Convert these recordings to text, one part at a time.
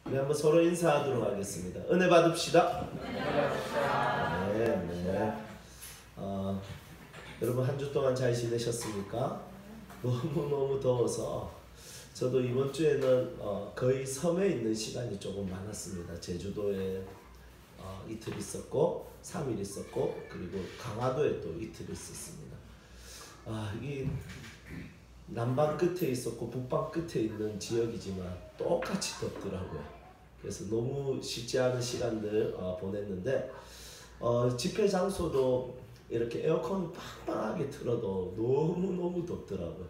우리 한번 서로 인사하도록 하겠습니다. 은혜 받읍시다. 네, 네. 여러분 한 주 동안 잘 지내셨습니까? 너무 더워서 저도 이번 주에는 거의 섬에 있는 시간이 조금 많았습니다. 제주도에 이틀 있었고 3일 있었고 그리고 강화도에 또 이틀 있었습니다. 이 남방 끝에 있었고 북방 끝에 있는 지역이지만 똑같이 덥더라고요. 그래서 너무 쉽지 않은 시간들 보냈는데 집회 장소도 이렇게 에어컨 빵빵하게 틀어도 너무 덥더라고요.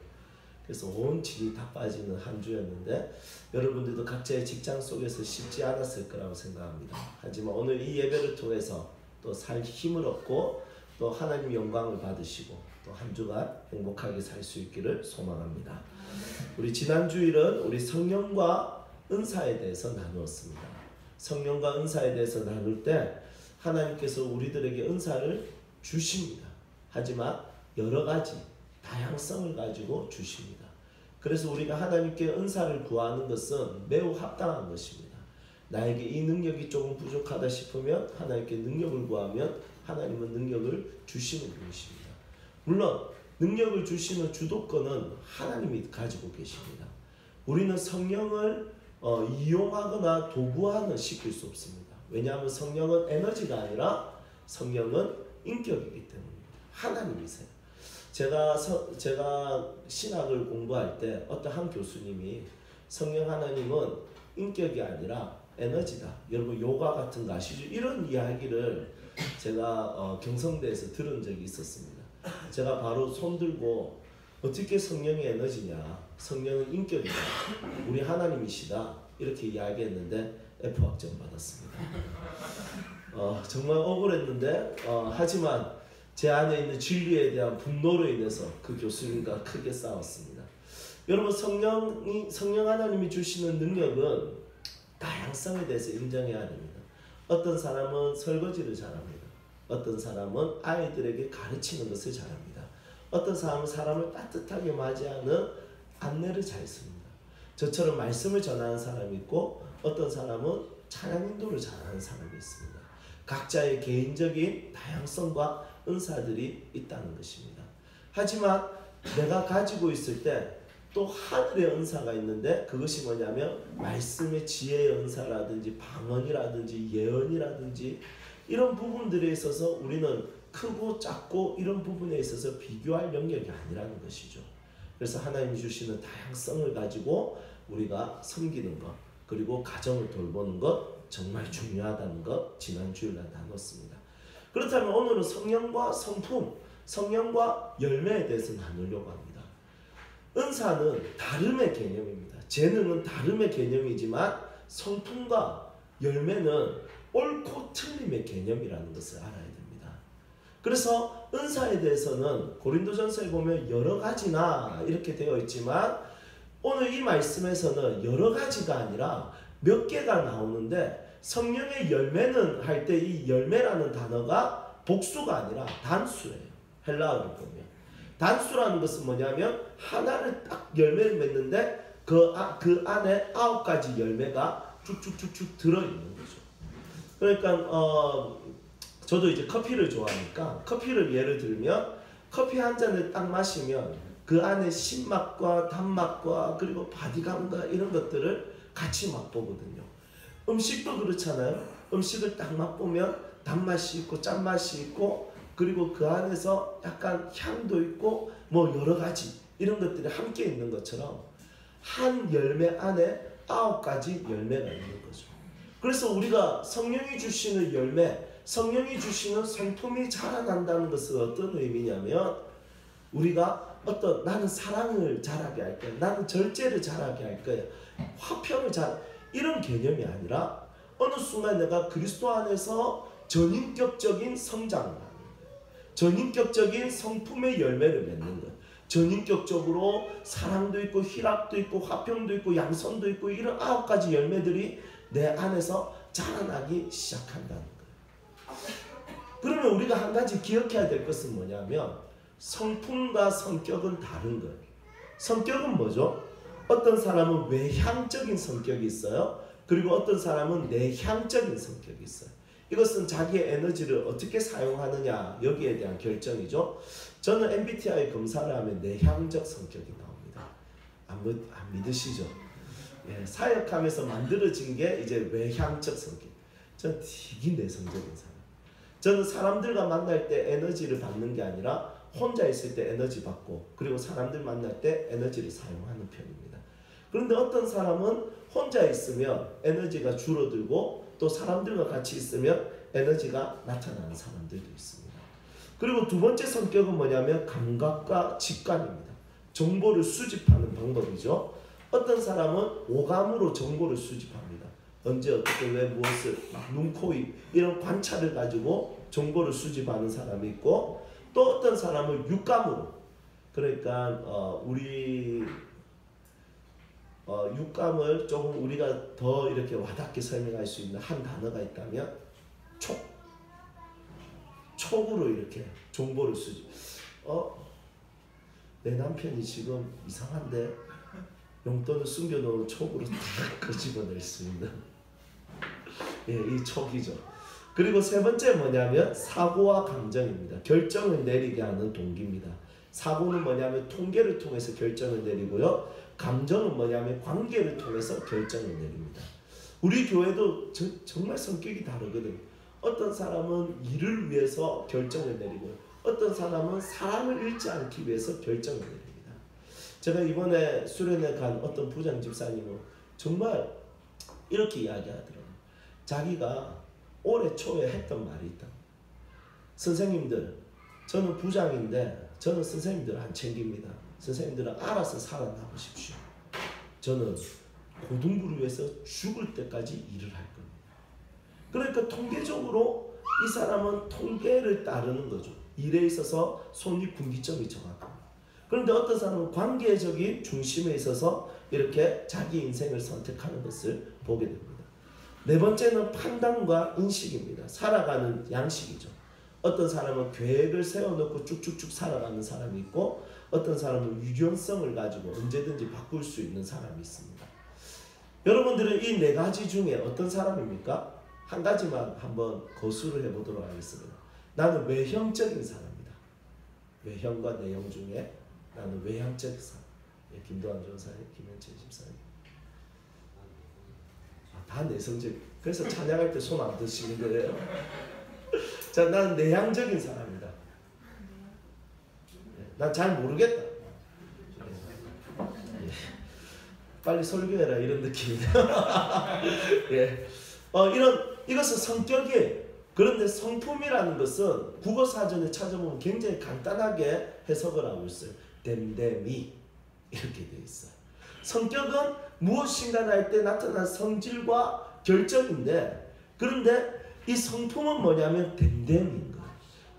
그래서 온 진이 다 빠지는 한 주였는데 여러분들도 각자의 직장 속에서 쉽지 않았을 거라고 생각합니다. 하지만 오늘 이 예배를 통해서 또 살 힘을 얻고 또 하나님 영광을 받으시고 또 한 주간 행복하게 살 수 있기를 소망합니다. 우리 지난 주일은 우리 성령과 은사에 대해서 나누었습니다. 성령과 은사에 대해서 나눌 때 하나님께서 우리들에게 은사를 주십니다. 하지만 여러 가지 다양성을 가지고 주십니다. 그래서 우리가 하나님께 은사를 구하는 것은 매우 합당한 것입니다. 나에게 이 능력이 조금 부족하다 싶으면 하나님께 능력을 구하면 하나님은 능력을 주시는 분이십니다. 물론 능력을 주시는 주도권은 하나님이 가지고 계십니다. 우리는 성령을 이용하거나 도구화는 시킬 수 없습니다. 왜냐하면 성령은 에너지가 아니라 성령은 인격이기 때문입니다. 하나님이세요. 제가 신학을 공부할 때 어떤 한 교수님이 성령 하나님은 인격이 아니라 에너지다. 여러분 요가 같은 거 아시죠? 이런 이야기를 제가 경성대에서 들은 적이 있었습니다. 제가 바로 손 들고 어떻게 성령이 에너지냐? 성령은 인격이다. 우리 하나님이시다. 이렇게 이야기했는데 F학점 받았습니다. 정말 억울했는데 하지만 제 안에 있는 진리에 대한 분노로 인해서 그 교수님과 크게 싸웠습니다. 여러분 성령 하나님이 주시는 능력은 다양성에 대해서 인정해야 됩니다. 어떤 사람은 설거지를 잘합니다. 어떤 사람은 아이들에게 가르치는 것을 잘합니다. 어떤 사람은 사람을 따뜻하게 맞이하는 안내를 잘 씁니다. 저처럼 말씀을 전하는 사람이 있고 어떤 사람은 찬양 인도를 잘하는 사람이 있습니다. 각자의 개인적인 다양성과 은사들이 있다는 것입니다. 하지만 내가 가지고 있을 때 또 하늘의 은사가 있는데 그것이 뭐냐면 말씀의 지혜의 은사라든지 방언이라든지 예언이라든지 이런 부분들에 있어서 우리는 크고 작고 이런 부분에 있어서 비교할 영역이 아니라는 것이죠. 그래서 하나님이 주시는 다양성을 가지고 우리가 섬기는 것 그리고 가정을 돌보는 것 정말 중요하다는 것 지난 주일날 나눴습니다. 그렇다면 오늘은 성령과 성품, 성령과 열매에 대해서 나누려고 합니다. 은사는 다름의 개념입니다. 재능은 다름의 개념이지만 성품과 열매는 옳고 틀림의 개념이라는 것을 알아야 됩니다. 그래서 은사에 대해서는 고린도전서에 보면 여러 가지나 이렇게 되어 있지만 오늘 이 말씀에서는 여러 가지가 아니라 몇 개가 나오는데 성령의 열매는 할 때 이 열매라는 단어가 복수가 아니라 단수예요. 헬라어로 보면. 단수라는 것은 뭐냐면 하나를 딱 열매를 맺는데 그 안에 9가지 열매가 쭉쭉쭉쭉 들어있는 거죠. 그러니까 저도 이제 커피를 좋아하니까 커피를 예를 들면 커피 한 잔을 딱 마시면 그 안에 신맛과 단맛과 그리고 바디감과 이런 것들을 같이 맛보거든요. 음식도 그렇잖아요. 음식을 딱 맛보면 단맛이 있고 짠맛이 있고 그리고 그 안에서 약간 향도 있고 뭐 여러 가지 이런 것들이 함께 있는 것처럼 한 열매 안에 9가지 열매가 있는 거죠. 그래서 우리가 성령이 주시는 열매, 성령이 주시는 성품이 자라난다는 것은 어떤 의미냐면 우리가 나는 사랑을 자라게 할 거야. 나는 절제를 자라게 할 거야. 화평을 이런 개념이 아니라 어느 순간 내가 그리스도 안에서 전인격적인 성장을 하는 거예요. 전인격적인 성품의 열매를 맺는 거예요. 전인격적으로 사랑도 있고 희락도 있고 화평도 있고 양선도 있고 이런 9가지 열매들이 내 안에서 자라나기 시작한다는 거예요. 그러면 우리가 한 가지 기억해야 될 것은 뭐냐면 성품과 성격은 다른 거예요. 성격은 뭐죠? 어떤 사람은 외향적인 성격이 있어요. 그리고 어떤 사람은 내향적인 성격이 있어요. 이것은 자기의 에너지를 어떻게 사용하느냐 여기에 대한 결정이죠. 저는 MBTI 검사를 하면 내향적 성격이 나옵니다. 안 믿으시죠? 예, 사역하면서 만들어진 게 이제 외향적 성격. 저는 되게 내성적인 사람. 저는 사람들과 만날 때 에너지를 받는 게 아니라 혼자 있을 때 에너지 받고, 그리고 사람들 만날 때 에너지를 사용하는 편입니다. 그런데 어떤 사람은 혼자 있으면 에너지가 줄어들고 또 사람들과 같이 있으면 에너지가 나타나는 사람들도 있습니다. 그리고 두 번째 성격은 뭐냐면 감각과 직관입니다. 정보를 수집하는 방법이죠. 어떤 사람은 오감으로 정보를 수집합니다. 언제 어떻게 왜 무엇을 눈, 코, 입 이런 관찰을 가지고 정보를 수집하는 사람이 있고, 또 어떤 사람은 육감으로, 그러니까 우리 육감을 조금 우리가 더 이렇게 와닿게 설명할 수 있는 한 단어가 있다면 촉으로 이렇게 정보를 수집. 내 남편이 지금 이상한데 용돈을 숨겨놓은 촉으로 다 끄집어낼 수 있는 예, 이 촉이죠. 그리고 세 번째 뭐냐면 사고와 감정입니다. 결정을 내리게 하는 동기입니다. 사고는 뭐냐면 통계를 통해서 결정을 내리고요. 감정은 뭐냐면 관계를 통해서 결정을 내립니다. 우리 교회도 정말 성격이 다르거든요. 어떤 사람은 일을 위해서 결정을 내리고요. 어떤 사람은 사람을 잃지 않기 위해서 결정을 내립니다. 제가 이번에 수련회 간 어떤 부장 집사님은 정말 이렇게 이야기하더라고요. 자기가 올해 초에 했던 말이 있다. 선생님들, 저는 부장인데 저는 선생님들 안 챙깁니다. 선생님들은 알아서 살아남으십시오. 저는 고등부를 위해서 죽을 때까지 일을 할 겁니다. 그러니까 통계적으로 이 사람은 통계를 따르는 거죠. 일에 있어서 손익분기점이 정확합니다. 그런데 어떤 사람은 관계적인 중심에 있어서 이렇게 자기 인생을 선택하는 것을 보게 됩니다. 네 번째는 판단과 인식입니다. 살아가는 양식이죠. 어떤 사람은 계획을 세워놓고 쭉쭉쭉 살아가는 사람이 있고, 어떤 사람은 유연성을 가지고 언제든지 바꿀 수 있는 사람이 있습니다. 여러분들은 이 네 가지 중에 어떤 사람입니까? 한 가지만 한번 거수를 해보도록 하겠습니다. 나는 외형적인 사람이다. 외형과 내형 중에 나는 외향적인 사람. 예, 김도환 전사님, 김현철 집사님. 다 내성적. 그래서 찬양할 때 손 안 드시는 거예요. 자, 난 내향적인 사람이다. 난 잘 모르겠다. 예. 빨리 설교해라 이런 느낌이다. 예. 이것은 성격이에요. 그런데 성품이라는 것은 국어사전에 찾아보면 굉장히 간단하게 해석을 하고 있어요. 댐댐이 이렇게 되어 있어요. 성격은 무엇인가 할 때 나타난 성질과 결정인데, 그런데 이 성품은 뭐냐면 댐댐인 거예요.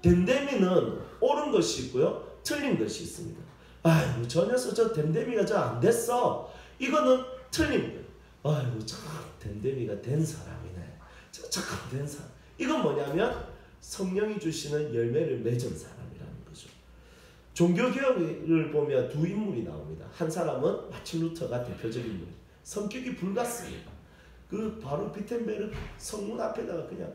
댐댐이는 옳은 것이 있고요, 틀린 것이 있습니다. 아이고, 저 녀석 저 댐댐이가 저 안 됐어. 이거는 틀린 거예요. 아이고, 참 댐댐이가 된 사람이네. 참 된 사람. 이건 뭐냐면 성령이 주시는 열매를 맺은 사람이라는 거죠. 종교개혁을 보면 두 인물이 나옵니다. 한 사람은 마틴 루터가 대표적인 인물. 성격이 불같습니다. 그 바로 비텐베르 성문 앞에다가 그냥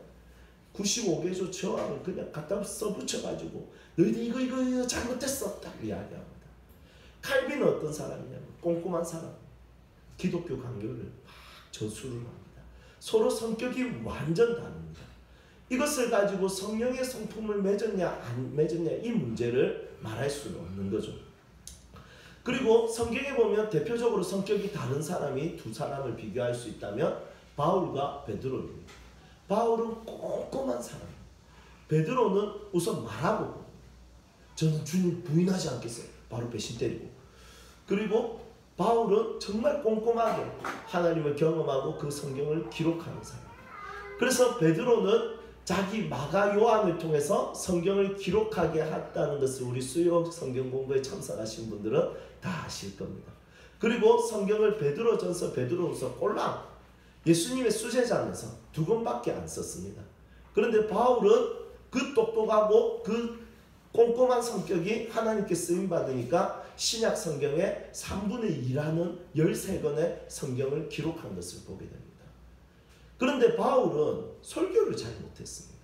95개조 저항을 그냥 갖다 써붙여가지고 너희들 이거 잘못됐어 딱 이야기합니다. 칼빈은 어떤 사람이냐면 꼼꼼한 사람. 기독교 강요를 막 저수를 합니다. 서로 성격이 완전 다릅니다. 이것을 가지고 성령의 성품을 맺었냐 안 맺었냐 이 문제를 말할 수는 없는 거죠. 그리고 성경에 보면 대표적으로 성격이 다른 사람이 두 사람을 비교할 수 있다면 바울과 베드로입니다. 바울은 꼼꼼한 사람이에요. 베드로는 우선 말하고 저는 주님 부인하지 않겠어요. 바로 배신 때리고. 그리고 바울은 정말 꼼꼼하게 하나님을 경험하고 그 성경을 기록하는 사람. 그래서 베드로는 자기 마가 요한을 통해서 성경을 기록하게 했다는 것을 우리 수요 성경 공부에 참석하신 분들은 다 아실 겁니다. 그리고 성경을 베드로전서, 베드로후서 꼴랑 예수님의 수제자면서 두 권밖에 안 썼습니다. 그런데 바울은 그 똑똑하고 그 꼼꼼한 성격이 하나님께 쓰임받으니까 신약 성경의 3분의 2라는 13권의 성경을 기록한 것을 보게 됩니다. 그런데 바울은 설교를 잘 못했습니다.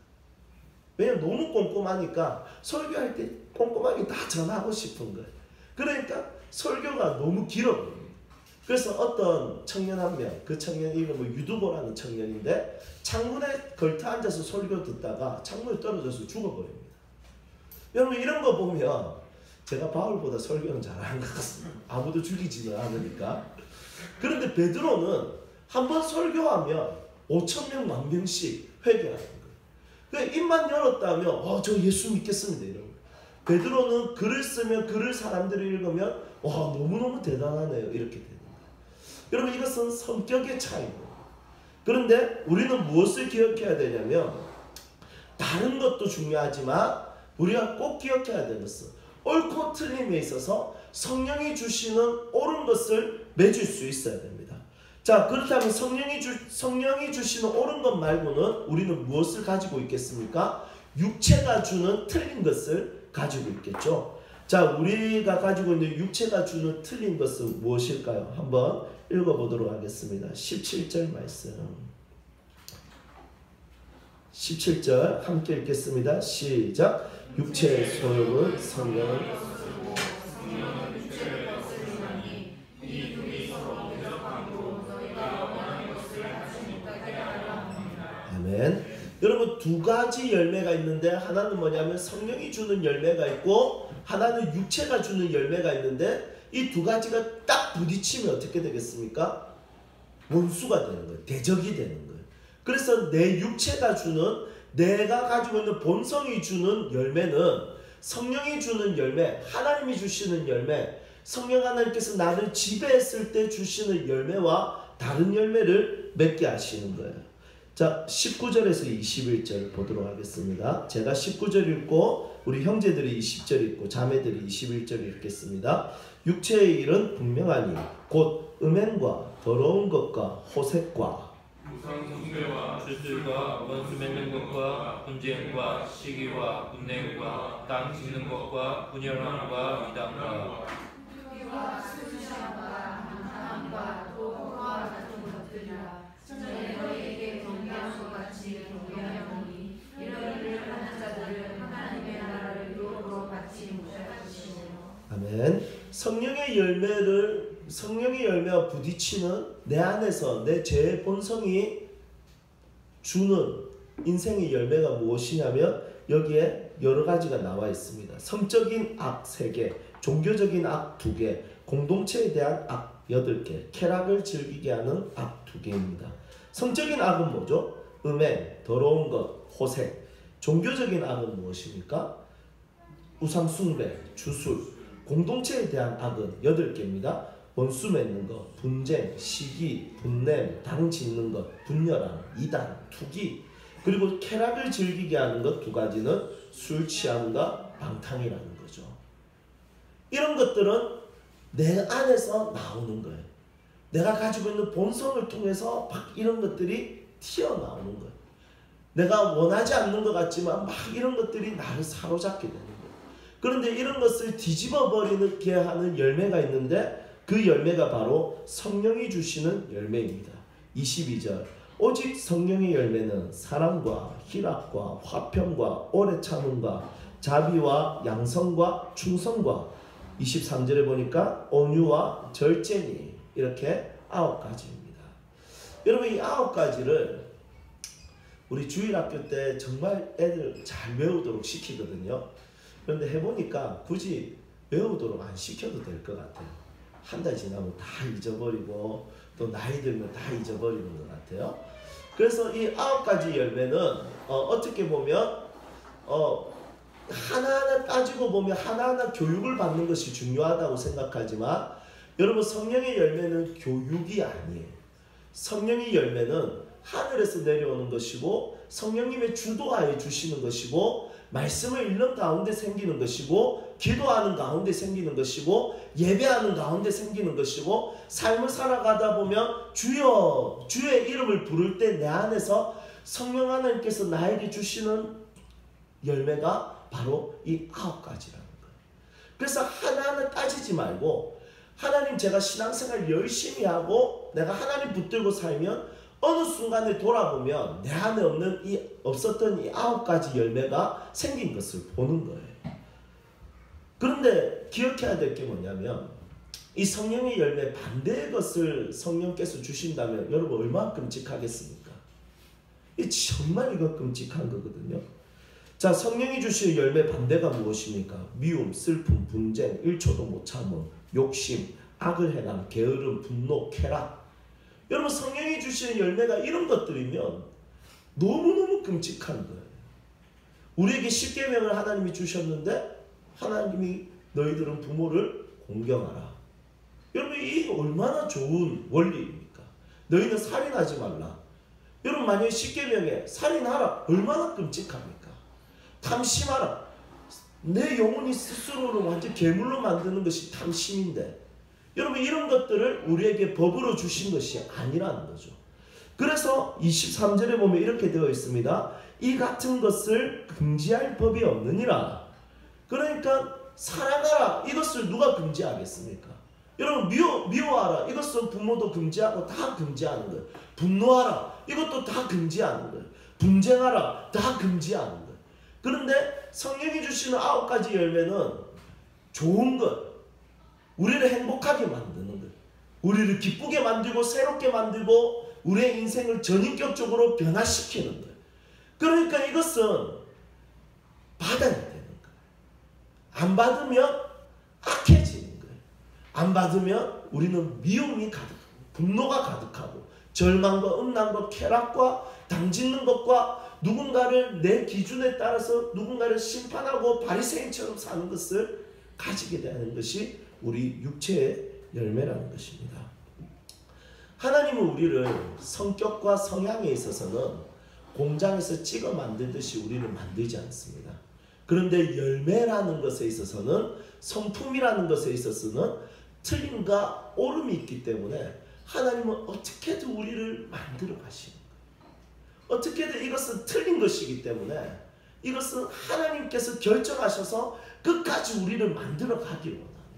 왜냐면 너무 꼼꼼하니까 설교할 때 꼼꼼하게 다 전하고 싶은 거예요. 그러니까 설교가 너무 길어버립니다. 그래서 어떤 청년 한 명, 그 청년 이름은 유두보라는 청년인데 창문에 걸터 앉아서 설교 듣다가 창문에 떨어져서 죽어버립니다. 여러분 이런 거 보면 제가 바울보다 설교는 잘하는 것 같습니다. 아무도 죽이지는 않으니까. 그런데 베드로는 한번 설교하면 5,000명, 10,000명씩 회개하는 거예요. 그러니까 입만 열었다면 저 예수 믿겠습니다 이런 거예요. 베드로는 글을 쓰면 글을 사람들이 읽으면 너무너무 대단하네요 이렇게 되는 거예요. 여러분 이것은 성격의 차이입니다. 그런데 우리는 무엇을 기억해야 되냐면 다른 것도 중요하지만 우리가 꼭 기억해야 되는 것은 옳고 틀림에 있어서 성령이 주시는 옳은 것을 맺을 수 있어야 됩니다. 자, 그렇다면 성령이 주시는 옳은 것 말고는 우리는 무엇을 가지고 있겠습니까? 육체가 주는 틀린 것을 가지고 있겠죠. 자, 우리가 가지고 있는 육체가 주는 틀린 것은 무엇일까요? 한번 읽어보도록 하겠습니다. 17절 말씀. 17절 함께 읽겠습니다. 시작. 육체의 소욕은 성령을 아멘. 여러분 두 가지 열매가 있는데 하나는 뭐냐면 성령이 주는 열매가 있고 하나는 육체가 주는 열매가 있는데 이 두 가지가 딱 부딪히면 어떻게 되겠습니까? 원수가 되는 거예요. 대적이 되는 거예요. 그래서 내 육체가 주는 내가 가지고 있는 본성이 주는 열매는 성령이 주는 열매, 하나님이 주시는 열매, 성령 하나님께서 나를 지배했을 때 주시는 열매와 다른 열매를 맺게 하시는 거예요. 자, 19절에서 21절 보도록 하겠습니다. 제가 19절 읽고 우리 형제들이 20절 읽고 자매들이 21절 읽겠습니다. 육체의 일은 분명하니 곧 음행과 더러운 것과 호색과 우상숭배와 술술과 원수 맺는 것과 분쟁과 시기와 분냉과 땅 짓는 것과 분열함과 이단과 수주함과 방탕함과 도구와 같은 것들이라. 전에 너희에게 경계한 것 같이 경계하노니 이런 일을 하는 자들을 하나님의 나라를 유혹으로 받지 못할 것이며. 아멘. 성령의 열매와 부딪히는 내 안에서 내 죄의 본성이 주는 인생의 열매가 무엇이냐면 여기에 여러 가지가 나와 있습니다. 성적인 악 3개, 종교적인 악 2개, 공동체에 대한 악 8개, 쾌락을 즐기게 하는 악 2개입니다. 성적인 악은 뭐죠? 음행, 더러운 것, 호색. 종교적인 악은 무엇입니까? 우상숭배, 주술. 공동체에 대한 악은 8개입니다. 원수 맺는 것, 분쟁, 시기, 분냄, 당 짓는 것, 분열함, 이단, 투기. 그리고 쾌락을 즐기게 하는 것 2가지는 술 취함과 방탕이라는 거죠. 이런 것들은 내 안에서 나오는 거예요. 내가 가지고 있는 본성을 통해서 막 이런 것들이 튀어나오는 거예요. 내가 원하지 않는 것 같지만 막 이런 것들이 나를 사로잡게 되는 거예요. 그런데 이런 것을 뒤집어 버리게 하는 열매가 있는데 그 열매가 바로 성령이 주시는 열매입니다. 22절. 오직 성령의 열매는 사랑과 희락과 화평과 오래 참음과 자비와 양성과 충성과 23절에 보니까 온유와 절제니 이렇게 9가지입니다. 여러분 이 9가지를 우리 주일학교 때 정말 애들 잘 외우도록 시키거든요. 그런데 해보니까 굳이 외우도록 안 시켜도 될 것 같아요. 한 달 지나면 다 잊어버리고 또 나이 들면 다 잊어버리는 것 같아요. 그래서 이 9가지 열매는 어떻게 보면 하나하나 따지고 보면 하나하나 교육을 받는 것이 중요하다고 생각하지만 여러분 성령의 열매는 교육이 아니에요. 성령의 열매는 하늘에서 내려오는 것이고 성령님의 주도하에 주시는 것이고 말씀을 읽는 가운데 생기는 것이고 기도하는 가운데 생기는 것이고 예배하는 가운데 생기는 것이고 삶을 살아가다 보면 주여 주의 이름을 부를 때 내 안에서 성령 하나님께서 나에게 주시는 열매가 바로 이 9가지라는 거예요. 그래서 하나하나 따지지 말고 하나님 제가 신앙생활 열심히 하고 내가 하나님 붙들고 살면 어느 순간에 돌아보면 내 안에 없었던 이 9가지 열매가 생긴 것을 보는 거예요. 그런데 기억해야 될 게 뭐냐면 이 성령의 열매 반대의 것을 성령께서 주신다면 여러분 얼마나 끔찍하겠습니까? 이 정말 이거 끔찍한 거거든요. 자, 성령이 주시는 열매 반대가 무엇입니까? 미움, 슬픔, 분쟁, 1초도 못 참음, 욕심, 악을 행함, 게으름, 분노, 쾌락. 여러분 성령이 주시는 열매가 이런 것들이면 너무너무 끔찍한 거예요. 우리에게 십계명을 하나님이 주셨는데 하나님이 너희들은 부모를 공경하라. 여러분 이 얼마나 좋은 원리입니까? 너희는 살인하지 말라. 여러분 만약에 십계명에 살인하라 얼마나 끔찍합니까? 탐심하라. 내 영혼이 스스로를 완전 괴물로 만드는 것이 탐심인데 여러분 이런 것들을 우리에게 법으로 주신 것이 아니라는 거죠. 그래서 23절에 보면 이렇게 되어 있습니다. 이 같은 것을 금지할 법이 없느니라. 그러니까 사랑하라 이것을 누가 금지하겠습니까? 여러분 미워하라 이것은 부모도 금지하고 다 금지하는 거예요. 분노하라 이것도 다 금지하는 거예요. 분쟁하라 다 금지하는 거예요. 그런데 성령이 주시는 9가지 열매는 좋은 것, 우리를 행복하게 만드는 것, 우리를 기쁘게 만들고 새롭게 만들고 우리의 인생을 전인격적으로 변화시키는 것. 그러니까 이것은 받아야 되는 거예요. 안 받으면 악해지는 거예요. 안 받으면 우리는 미움이 가득하고 분노가 가득하고 절망과 음란과 쾌락과 당짓는 것과 누군가를 내 기준에 따라서 누군가를 심판하고 바리새인처럼 사는 것을 가지게 되는 것이 우리 육체의 열매라는 것입니다. 하나님은 우리를 성격과 성향에 있어서는 공장에서 찍어 만들듯이 우리를 만들지 않습니다. 그런데 열매라는 것에 있어서는 성품이라는 것에 있어서는 틀림과 옳음이 있기 때문에 하나님은 어떻게든 우리를 만들어 가시는 거예요. 어떻게든 이것은 틀린 것이기 때문에 이것은 하나님께서 결정하셔서 끝까지 우리를 만들어 가기를 원하는 거예요.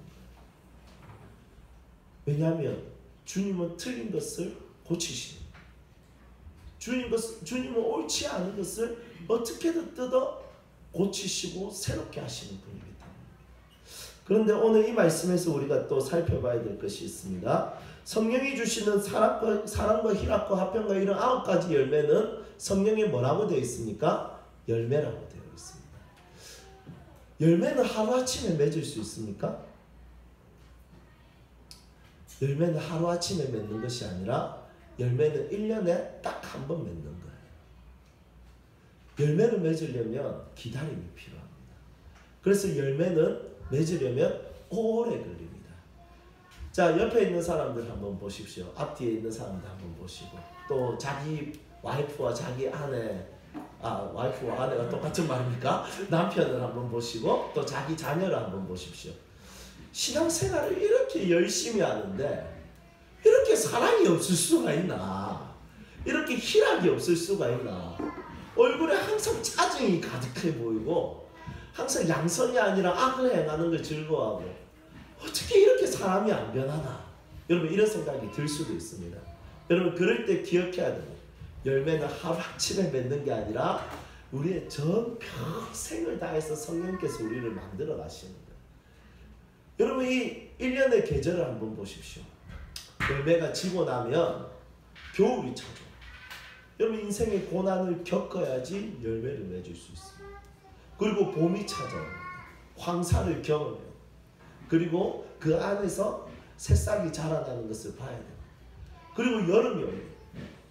왜냐하면 주님은 틀린 것을 고치시는 거예요. 주님은 옳지 않은 것을 어떻게든 뜯어 고치시고 새롭게 하시는 분이기 때문입니다. 그런데 오늘 이 말씀에서 우리가 또 살펴봐야 될 것이 있습니다. 성령이 주시는 사랑과 희락과 화평과 이런 9가지 열매는 성령에 뭐라고 되어 있습니까? 열매라고 되어 있습니다. 열매는 하루아침에 맺을 수 있습니까? 열매는 하루아침에 맺는 것이 아니라 열매는 1년에 딱 한 번 맺는 거예요. 열매를 맺으려면 기다림이 필요합니다. 그래서 열매는 맺으려면 오래 걸립니다. 자, 옆에 있는 사람들 한번 보십시오. 앞뒤에 있는 사람들 한번 보시고 또 자기 와이프와 자기 아내 와이프와 아내가 똑같은 말입니까? 남편을 한번 보시고 또 자기 자녀를 한번 보십시오. 신앙생활을 이렇게 열심히 하는데 이렇게 사랑이 없을 수가 있나? 이렇게 희락이 없을 수가 있나? 얼굴에 항상 짜증이 가득해 보이고 항상 양선이 아니라 악을 행하는 걸 즐거워하고 어떻게 이렇게 사람이 안 변하나? 여러분 이런 생각이 들 수도 있습니다. 여러분 그럴 때 기억해야 됩니다. 열매는 하루아침에 맺는 게 아니라 우리의 전 평생을 다해서 성령께서 우리를 만들어 가시는 거예요. 여러분 이 1년의 계절을 한번 보십시오. 열매가 지고 나면 겨울이 찾아와요. 여러분 인생의 고난을 겪어야지 열매를 맺을 수 있습니다. 그리고 봄이 찾아옵니다. 황사를 경험해요. 그리고 그 안에서 새싹이 자라나는 것을 봐야 돼요. 그리고 여름이 오요.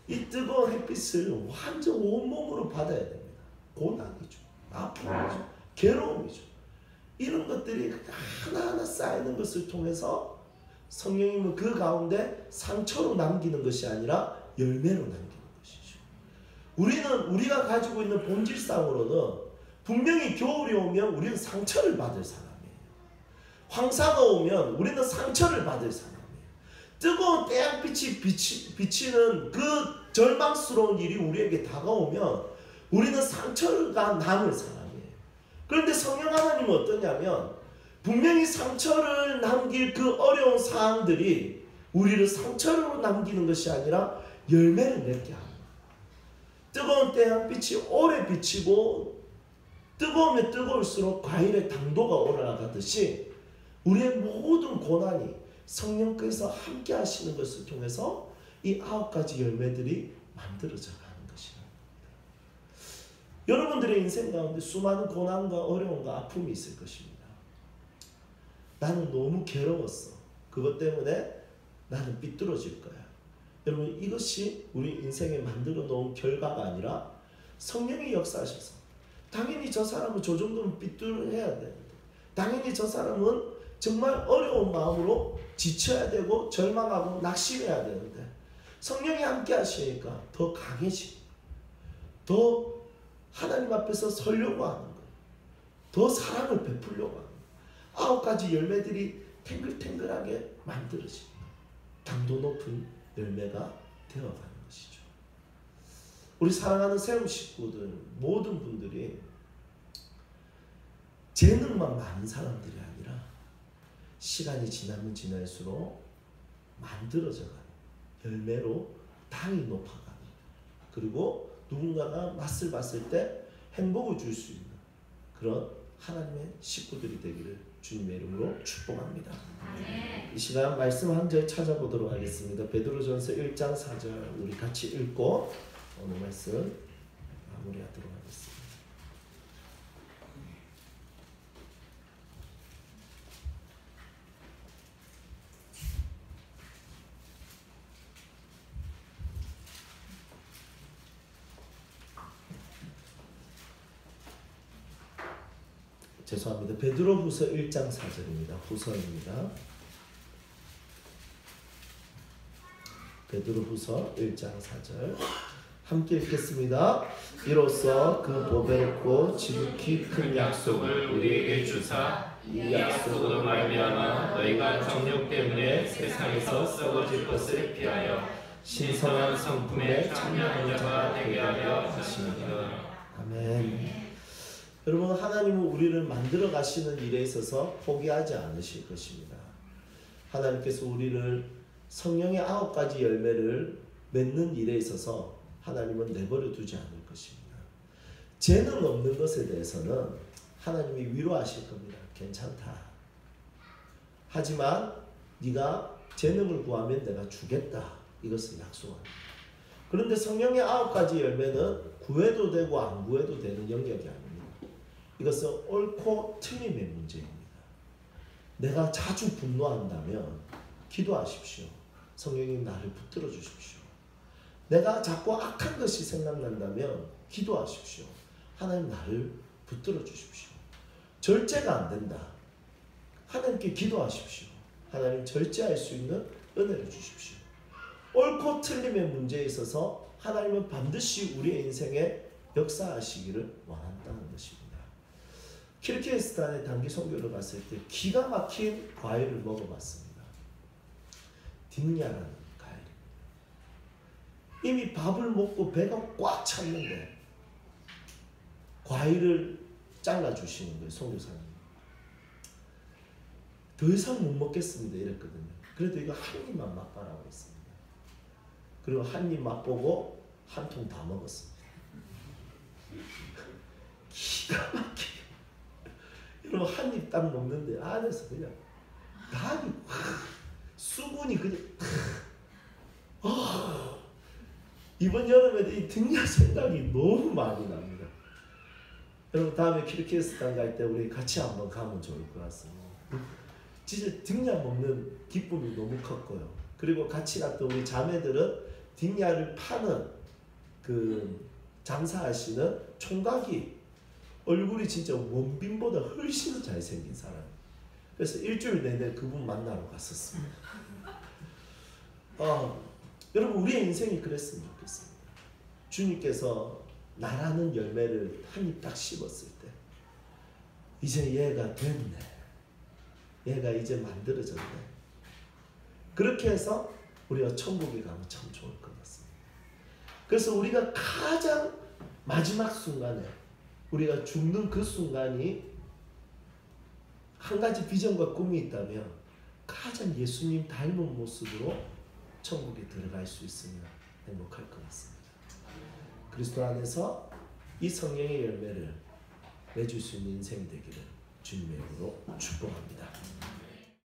이 뜨거운 햇빛을 완전 온몸으로 받아야 됩니다. 고난이죠. 아픔이죠. 괴로움이죠. 이런 것들이 하나하나 쌓이는 것을 통해서 성령님은 그 가운데 상처로 남기는 것이 아니라 열매로 남기는 것이죠. 우리가 가지고 있는 본질상으로는 분명히 겨울이 오면 우리는 상처를 받을 사람이에요. 황사가 오면 우리는 상처를 받을 사람이에요. 뜨거운 태양빛이 비치는 그 절망스러운 일이 우리에게 다가오면 우리는 상처가 남을 사람이에요. 그런데 성령 하나님은 어떠냐면 분명히 상처를 남길 그 어려운 상황들이 우리를 상처로 남기는 것이 아니라 열매를 맺게 하는 거예요. 뜨거운 태양빛이 오래 비치고 뜨거우면 뜨거울수록 과일의 당도가 올라가듯이 우리의 모든 고난이 성령께서 함께 하시는 것을 통해서 이 9가지 열매들이 만들어져 가는 것이에요. 여러분들의 인생 가운데 수많은 고난과 어려움과 아픔이 있을 것입니다. 나는 너무 괴로웠어. 그것 때문에 나는 삐뚤어질 거야. 여러분, 이것이 우리 인생에 만들어 놓은 결과가 아니라 성령이 역사하셔서 당연히 저 사람은 저 정도는 삐뚤어야 되는데, 당연히 저 사람은 정말 어려운 마음으로 지쳐야 되고 절망하고 낙심해야 되는데 성령이 함께 하시니까 더 강해지고 더 하나님 앞에서 서려고 하는 거예요. 더 사랑을 베풀려고 하는 거예요. 9가지 열매들이 탱글탱글하게 만들어집니다. 당도 높은 열매가 되어가는 것이죠. 우리 사랑하는 세움 식구들 모든 분들이 재능만 많은 사람들이 아니라 시간이 지나면 지날수록 만들어져가는 열매로 당이 높아가는, 그리고 누군가가 맛을 봤을 때 행복을 줄 수 있는 그런 하나님의 식구들이 되기를 주님의 이름으로 축복합니다. 이 시간 말씀 한 절 찾아보도록 하겠습니다. 베드로전서 1장 4절 우리 같이 읽고 오늘 말씀 마무리하도록 하겠습니다. 죄송합니다. 베드로후서 1장 4절입니다. 후서입니다. 베드로후서 1장 4절 함께 읽겠습니다. 이로써 그 보배롭고 지극히 큰 약속을 우리에게 주사 이 약속으로 말미암아 너희가 정욕 때문에 세상에서 썩어질 것을 피하여 신성한 성품에 참여하는 자가 되게 하려 하십니다. 아멘. 여러분, 하나님은 우리를 만들어 가시는 일에 있어서 포기하지 않으실 것입니다. 하나님께서 우리를 성령의 9가지 열매를 맺는 일에 있어서 하나님은 내버려 두지 않을 것입니다. 재능 없는 것에 대해서는 하나님이 위로하실 겁니다. 괜찮다. 하지만 네가 재능을 구하면 내가 주겠다. 이것을 약속합니다. 그런데 성령의 9가지 열매는 구해도 되고 안 구해도 되는 영역이 아닙니다. 이것은 옳고 틀림의 문제입니다. 내가 자주 분노한다면 기도하십시오. 성령님 나를 붙들어 주십시오. 내가 자꾸 악한 것이 생각난다면 기도하십시오. 하나님 나를 붙들어 주십시오. 절제가 안 된다. 하나님께 기도하십시오. 하나님 절제할 수 있는 은혜를 주십시오. 옳고 틀림의 문제에 있어서 하나님은 반드시 우리의 인생에 역사하시기를 원한다는 것입니다. 키르기스탄에 단기 선교를 갔을 때 기가 막힌 과일을 먹어봤습니다. 딩야라는 과일. 이미 밥을 먹고 배가 꽉 찼는데 과일을 잘라주시는 거예요. 선교사님. 더 이상 못 먹겠습니다. 이랬거든요. 그래도 이거 한 입만 맛봐라고 했습니다. 그리고 한 입 맛보고 한 통 다 먹었습니다. 기가 막히게. 여러분, 한 입 딱 먹는데 안에서 그냥 당이 수분이 그냥 이번 여름에 이 등야 생각이 너무 많이 납니다. 여러분, 다음에 키르기스탄 갈 때 우리 같이 한번 가면 좋을 것 같습니다. 진짜 등야 먹는 기쁨이 너무 컸고요. 그리고 같이 갔던 우리 자매들은 등야를 파는 그 장사하시는 총각이 얼굴이 진짜 원빈보다 훨씬 잘생긴 사람. 그래서 일주일 내내 그분 만나러 갔었습니다. 여러분, 우리의 인생이 그랬으면 좋겠습니다. 주님께서 나라는 열매를 한 입 딱 씹었을 때 이제 얘가 됐네. 얘가 이제 만들어졌네. 그렇게 해서 우리가 천국에 가면 참 좋을 것 같습니다. 그래서 우리가 가장 마지막 순간에 우리가 죽는 그 순간이 한 가지 비전과 꿈이 있다면 가장 예수님 닮은 모습으로 천국에 들어갈 수 있으면 행복할 것 같습니다. 그리스도 안에서 이 성령의 열매를 맺을 수 있는 인생 되기를 주님의 이름으로 축복합니다.